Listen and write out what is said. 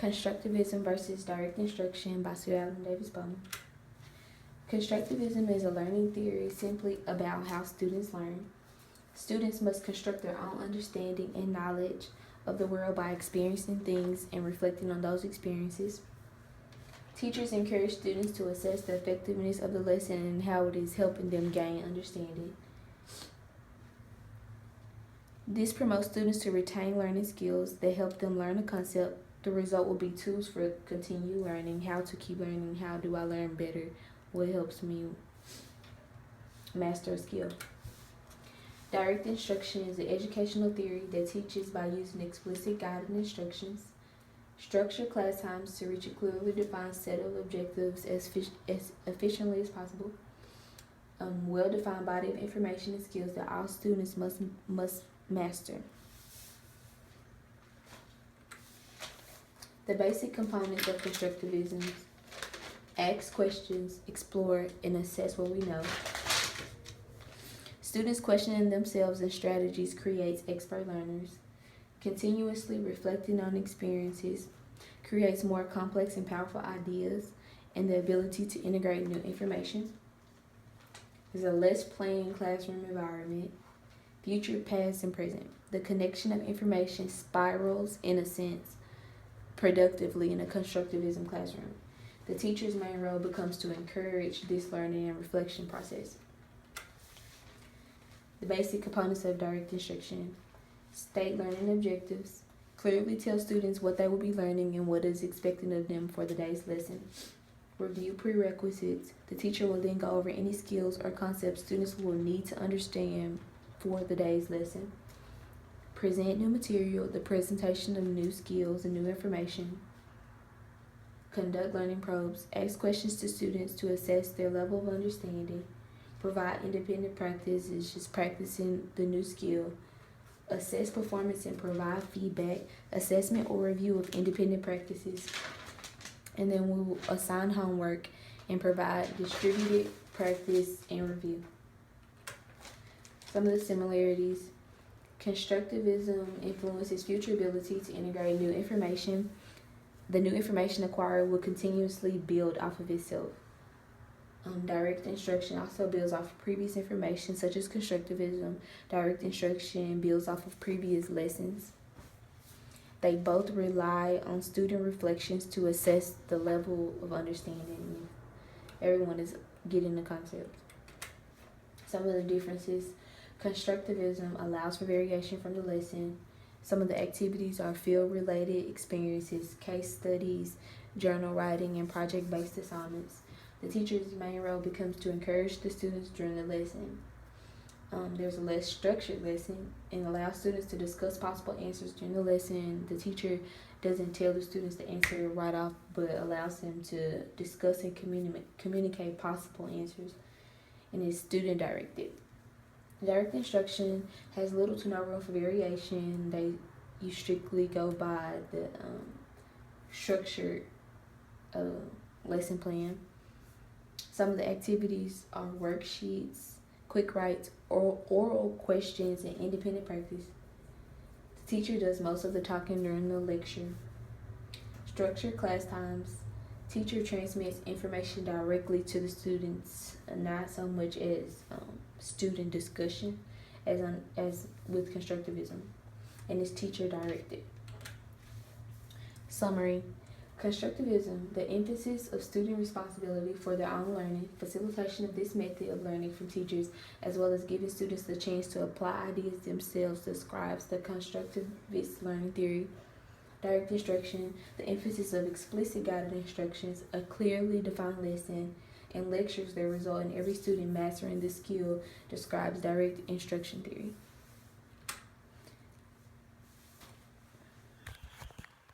Constructivism versus Direct Instruction by Sue Allen Davis-Bowman. Constructivism is a learning theory simply about how students learn. Students must construct their own understanding and knowledge of the world by experiencing things and reflecting on those experiences. Teachers encourage students to assess the effectiveness of the lesson and how it is helping them gain understanding. This promotes students to retain learning skills that help them learn a concept. The result will be tools for continued learning, how to keep learning, how do I learn better, what helps me master a skill. Direct instruction is an educational theory that teaches by using explicit guided instructions. Structure class times to reach a clearly defined set of objectives as efficiently as possible. Well-defined body of information and skills that all students must master. The basic components of constructivism: ask questions, explore, and assess what we know. Students questioning themselves and strategies creates expert learners. Continuously reflecting on experiences creates more complex and powerful ideas and the ability to integrate new information. There's a less plain classroom environment. Future, past, and present. The connection of information spirals, in a sense, productively in a constructivism classroom. The teacher's main role becomes to encourage this learning and reflection process. The basic components of direct instruction: state learning objectives. Clearly tell students what they will be learning and what is expected of them for the day's lesson. Review prerequisites. The teacher will then go over any skills or concepts students will need to understand for the day's lesson. Present new material, the presentation of new skills and new information. Conduct learning probes. Ask questions to students to assess their level of understanding. Provide independent practice, is just practicing the new skill. Assess performance and provide feedback, assessment or review of independent practices. And then we will assign homework and provide distributed practice and review. Some of the similarities: constructivism influences future ability to integrate new information. The new information acquired will continuously build off of itself. Direct instruction also builds off of previous information, such as constructivism. Direct instruction builds off of previous lessons. They both rely on student reflections to assess the level of understanding. Everyone is getting the concept. Some of the differences: constructivism allows for variation from the lesson. Some of the activities are field-related experiences, case studies, journal writing, and project-based assignments. The teacher's main role becomes to encourage the students during the lesson. There's a less structured lesson and allows students to discuss possible answers during the lesson. The teacher doesn't tell the students the answer right off, but allows them to discuss and communicate possible answers, and is student-directed. Direct instruction has little to no room for variation. You strictly go by the structured lesson plan. Some of the activities are worksheets, quick writes, oral questions, and independent practice. The teacher does most of the talking during the lecture. Structured class times. Teacher transmits information directly to the students, not so much as student discussion as with constructivism, and is teacher directed. Summary: constructivism, the emphasis of student responsibility for their own learning, facilitation of this method of learning from teachers, as well as giving students the chance to apply ideas themselves, describes the constructivist learning theory. Direct instruction, the emphasis of explicit guided instructions, a clearly defined lesson, and lectures that result in every student mastering the skill, describes direct instruction theory.